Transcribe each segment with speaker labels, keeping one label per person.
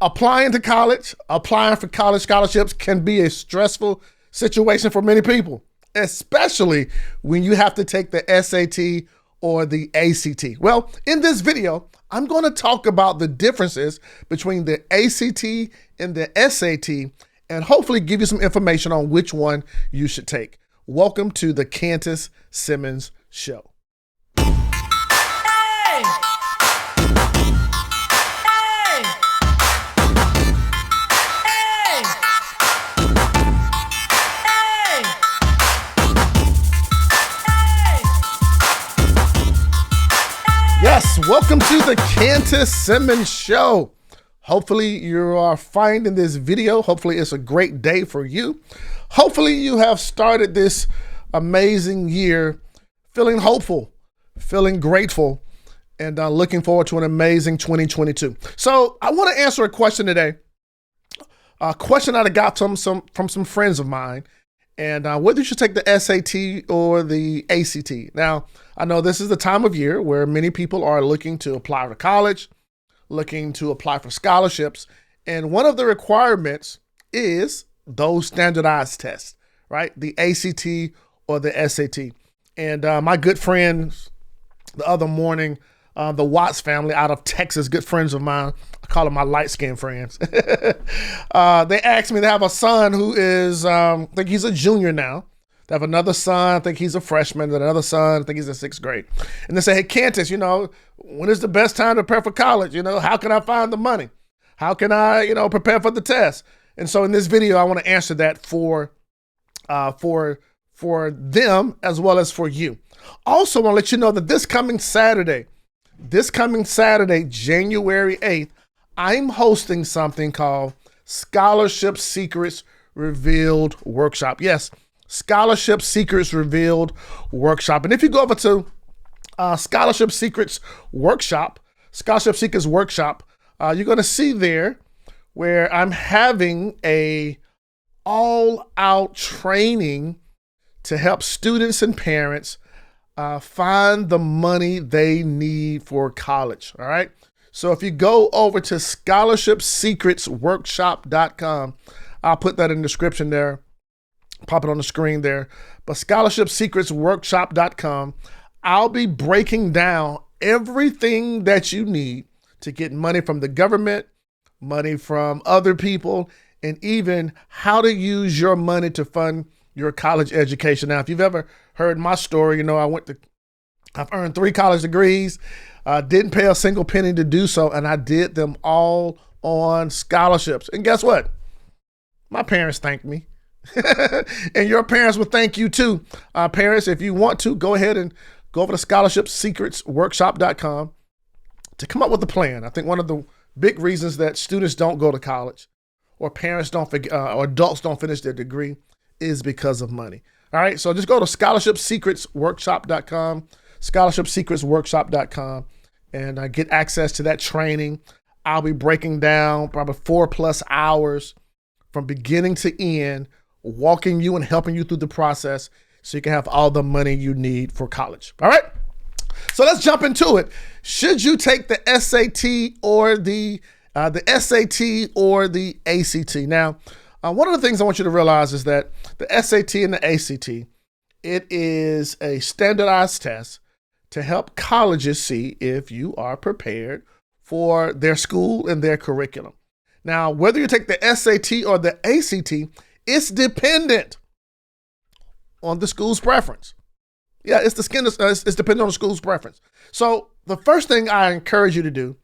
Speaker 1: Applying to college, applying for college scholarships can be a stressful situation for many people, especially when you have to take the SAT or the ACT. Well, in this video, I'm going to talk about the differences between the ACT and the SAT and hopefully give you some information on which one you should take. Welcome to the Kantis Simmons Show. Yes, welcome to the Kantis Simmons Show. Hopefully you are finding this video. Hopefully it's a great day for you. Hopefully you have started this amazing year feeling hopeful, feeling grateful, and looking forward to an amazing 2022. So I want to answer a question today, a question that I got from some friends of mine, and whether you should take the SAT or the ACT. Now, I know this is the time of year where many people are looking to apply for college, looking to apply for scholarships, and one of the requirements is those standardized tests, right? The ACT or the SAT. And my good friends the other morning, the Watts family out of Texas, good friends of mine, I call them my light-skinned friends. They asked me, they have a son who is, I think he's a junior now. They have another son, I think he's a freshman, and another son, I think he's in 6th grade. And they say, hey, Kantis, when is the best time to prepare for college? How can I find the money? How can I, prepare for the test? And so in this video, I want to answer that for them as well as for you. Also, I want to let you know that this coming Saturday, January 8th, I'm hosting something called Scholarship Secrets Revealed Workshop. Yes, Scholarship Secrets Revealed Workshop. And if you go over to Scholarship Secrets Workshop, you're going to see there where I'm having a all-out training to help students and parents find the money they need for college. All right. So if you go over to scholarshipsecretsworkshop.com, I'll put that in the description there, pop it on the screen there. But scholarshipsecretsworkshop.com, I'll be breaking down everything that you need to get money from the government, money from other people, and even how to use your money to fund your college education. Now, if you've ever heard my story, I've earned 3 college degrees, didn't pay a single penny to do so, and I did them all on scholarships. And guess what? My parents thanked me. And your parents will thank you too. Parents, if you want to, go ahead and go over to scholarshipsecretsworkshop.com to come up with a plan. I think one of the big reasons that students don't go to college or parents don't or adults don't finish their degree is because of money. All right, so just go to scholarshipsecretsworkshop.com, scholarshipsecretsworkshop.com, and get access to that training. I'll be breaking down probably 4+ hours from beginning to end, walking you and helping you through the process so you can have all the money you need for college. All right, so let's jump into it. Should you take the SAT or the SAT or the ACT? Now, one of the things I want you to realize is that the SAT and the ACT, it is a standardized test to help colleges see if you are prepared for their school and their curriculum. Now, whether you take the SAT or the ACT, it's dependent on the school's preference. Yeah, it's dependent on the school's preference. So the first thing I encourage you to do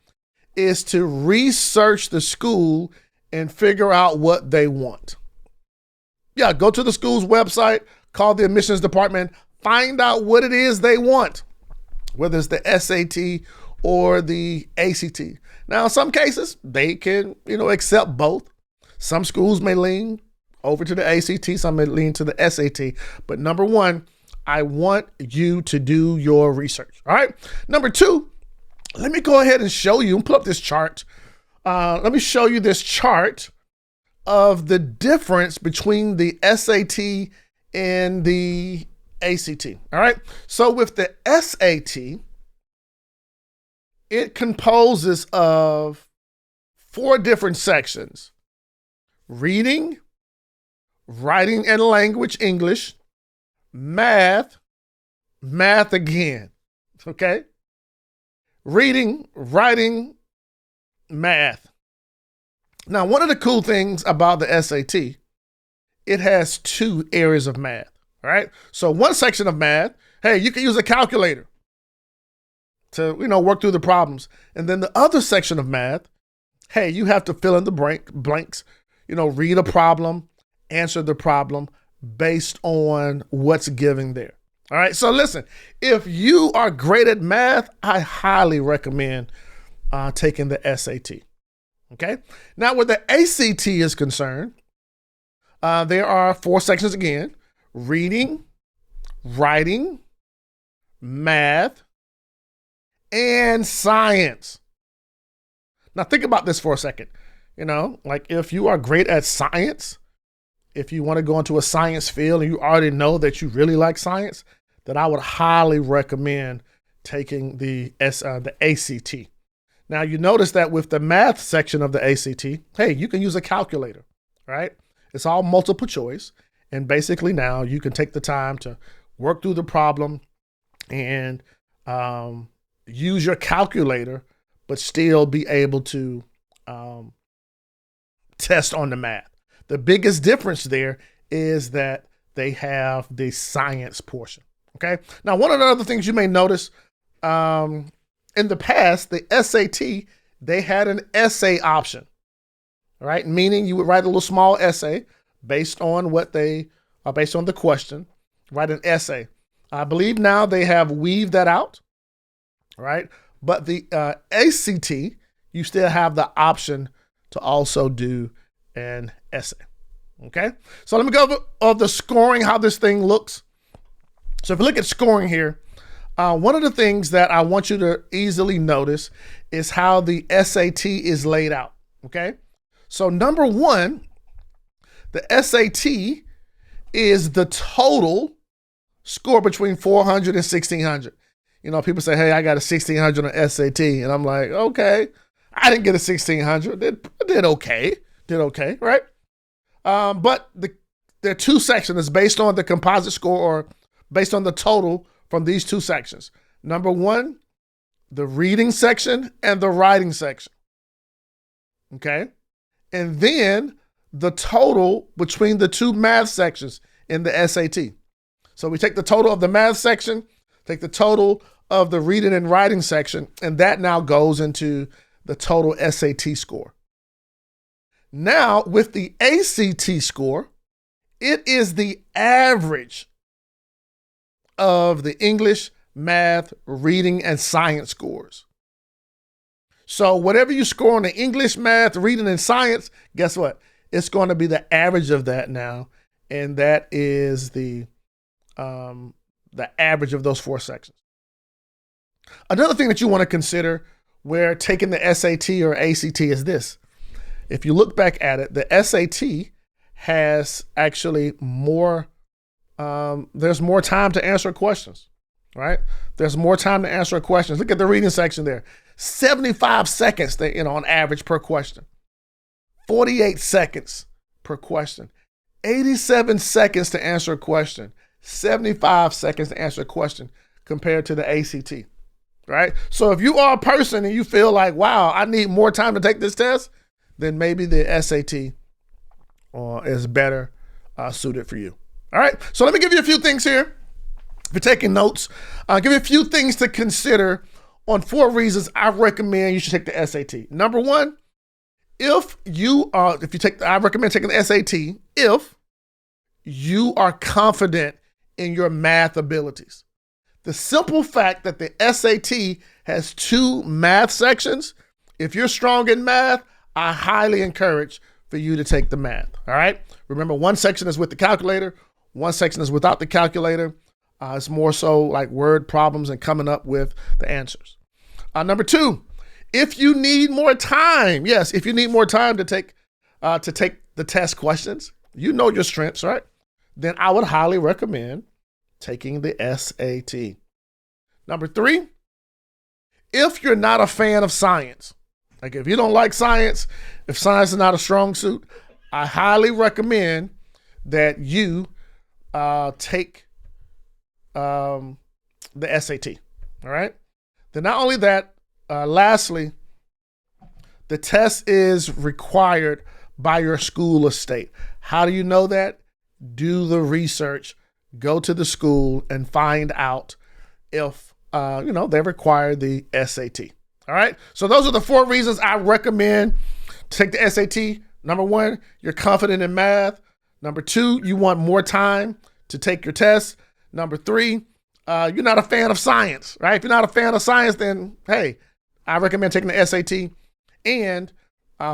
Speaker 1: is to research the school and figure out what they want. Yeah, go to the school's website, call the admissions department, find out what it is they want, whether it's the SAT or the ACT. Now, in some cases, they can, accept both. Some schools may lean over to the ACT, some may lean to the SAT. But number one, I want you to do your research. All right. Number two, let me go ahead and show you and pull up this chart. Let me show you this chart of the difference between the SAT and the ACT. All right. So with the SAT, it composes of 4 different sections: reading, writing and language English, math, math again. Okay? Reading, writing, math. Now, one of the cool things about the SAT, it has 2 areas of math. All right? So one section of math, hey, you can use a calculator to, work through the problems. And then the other section of math, hey, you have to fill in the blanks, read a problem, answer the problem based on what's given there. All right. So listen, if you are great at math, I highly recommend taking the SAT. Okay. Now, where the ACT is concerned, there are 4 sections again: reading, writing, math, and science. Now, think about this for a second. Like if you are great at science, if you want to go into a science field and you already know that you really like science, then I would highly recommend taking the ACT. Now, you notice that with the math section of the ACT, hey, you can use a calculator, right? It's all multiple choice. And basically now you can take the time to work through the problem and use your calculator, but still be able to test on the math. The biggest difference there is that they have the science portion. Okay. Now, one of the other things you may notice in the past, the SAT, they had an essay option, right? Meaning you would write a little small essay based on based on the question, write an essay. I believe now they have weaved that out, right? But the ACT, you still have the option to also do an essay. Okay. So let me go over the scoring, how this thing looks. So if you look at scoring here, one of the things that I want you to easily notice is how the SAT is laid out. Okay. So number 1, the SAT is the total score between 400 and 1600. People say, hey, I got a 1600 on SAT. And I'm like, okay, I didn't get a 1600. Did okay, right? But there are 2 sections. It's based on the composite score or based on the total from these 2 sections. Number 1, the reading section and the writing section. Okay. And then the total between the 2 math sections in the SAT. So we take the total of the math section, take the total of the reading and writing section, and that now goes into the total SAT score. Now, with the ACT score, it is the average of the English, math, reading, and science scores. So whatever you score on the English, math, reading, and science, guess what? It's going to be the average of that now, and that is the average of those 4 sections. Another thing that you want to consider where taking the SAT or ACT is this. If you look back at it, the SAT has actually more, there's more time to answer questions, right? There's more time to answer questions. Look at the reading section there. 75 seconds, on average per question. 48 seconds per question. 87 seconds to answer a question. 75 seconds to answer a question compared to the ACT, right? So if you are a person and you feel like, wow, I need more time to take this test, then maybe the SAT is better suited for you. All right. So let me give you a few things here. If you're taking notes, I'll give you a few things to consider on 4 reasons I recommend you should take the SAT. Number 1, I recommend taking the SAT if you are confident in your math abilities. The simple fact that the SAT has 2 math sections, if you're strong in math, I highly encourage for you to take the math. All right. Remember, 1 section is with the calculator. 1 section is without the calculator. It's more so like word problems and coming up with the answers. Number 2, if you need more time, if you need more time to take the test questions, you know your strengths, right? Then I would highly recommend taking the SAT. Number 3, if you're not a fan of science, Like if you don't like science, if science is not a strong suit, I highly recommend that you take the SAT. All right. Then not only that, lastly, the test is required by your school or state. How do you know that? Do the research, go to the school and find out if, they require the SAT. All right. So those are the 4 reasons I recommend to take the SAT. Number 1, you're confident in math. Number 2, you want more time to take your test. Number 3, you're not a fan of science, right? If you're not a fan of science, then, hey, I recommend taking the SAT and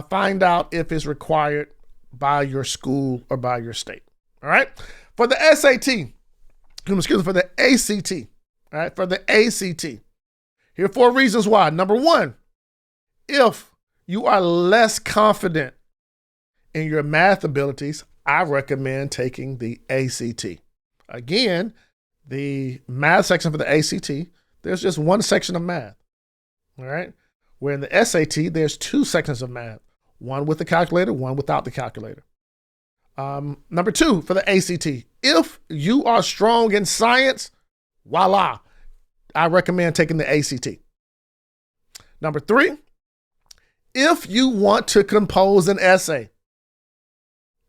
Speaker 1: find out if it's required by your school or by your state. All right. For the SAT, for the ACT, all right, for the ACT, here are 4 reasons why. Number 1, if you are less confident in your math abilities, I recommend taking the ACT. Again, the math section for the ACT, there's just one section of math, all right? Where in the SAT, there's 2 sections of math, one with the calculator, one without the calculator. Number 2, for the ACT, if you are strong in science, voila, I recommend taking the ACT. Number 3, if you want to compose an essay,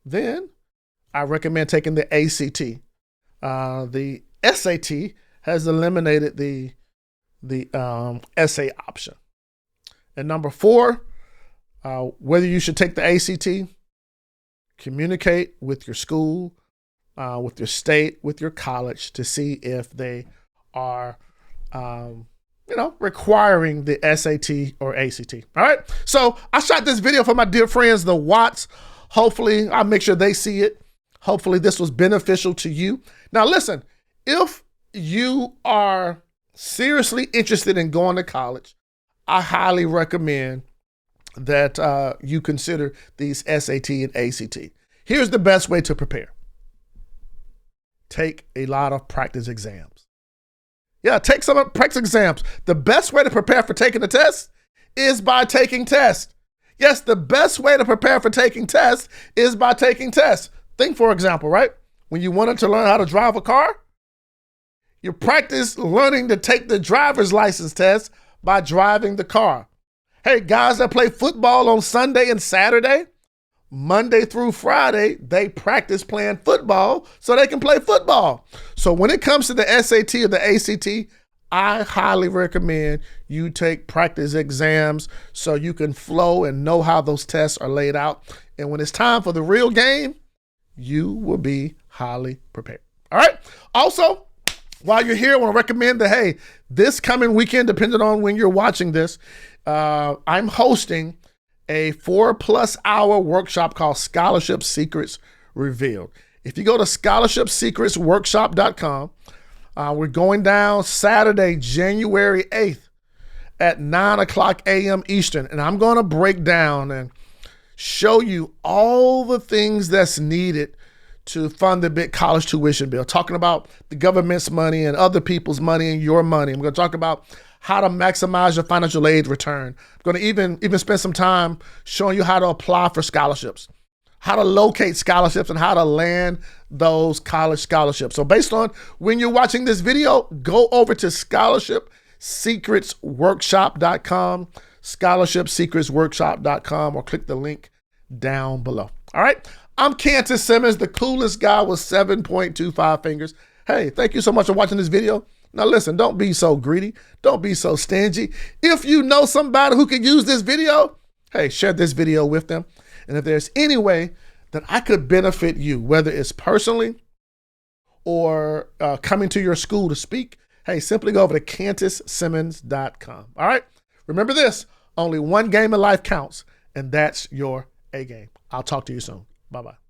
Speaker 1: then I recommend taking the ACT. The SAT has eliminated the essay option. And number 4, whether you should take the ACT, communicate with your school, with your state, with your college to see if they are, requiring the SAT or ACT. All right. So I shot this video for my dear friends, the Watts. Hopefully I'll make sure they see it. Hopefully this was beneficial to you. Now listen, if you are seriously interested in going to college, I highly recommend that you consider these SAT and ACT. Here's the best way to prepare. Take a lot of practice exams. Yeah, take some practice exams. The best way to prepare for taking the test is by taking tests. Yes, the best way to prepare for taking tests is by taking tests. Think, for example, right? When you wanted to learn how to drive a car, you practice learning to take the driver's license test by driving the car. Hey, guys that play football on Sunday and Saturday, Monday through Friday, they practice playing football so they can play football. So when it comes to the SAT or the ACT, I highly recommend you take practice exams so you can flow and know how those tests are laid out. And when it's time for the real game, you will be highly prepared. All right. Also, while you're here, I want to recommend that, hey, this coming weekend, depending on when you're watching this, I'm hosting a 4+ hour workshop called Scholarship Secrets Revealed. If you go to scholarshipsecretsworkshop.com, we're going down Saturday, January 8th at 9:00 a.m. Eastern. And I'm going to break down and show you all the things that's needed to fund the big college tuition bill, talking about the government's money and other people's money and your money. I'm going to talk about how to maximize your financial aid return. I'm going to even spend some time showing you how to apply for scholarships, how to locate scholarships, and how to land those college scholarships. So based on when you're watching this video, go over to scholarshipsecretsworkshop.com, scholarshipsecretsworkshop.com, or click the link down below. All right. I'm Kantis Simmons, the coolest guy with 7.25 fingers. Hey, thank you so much for watching this video. Now listen, don't be so greedy. Don't be so stingy. If you know somebody who could use this video, hey, share this video with them. And if there's any way that I could benefit you, whether it's personally or coming to your school to speak, hey, simply go over to KantisSimmons.com. All right? Remember this, only one game in life counts, and that's your A game. I'll talk to you soon. Bye-bye.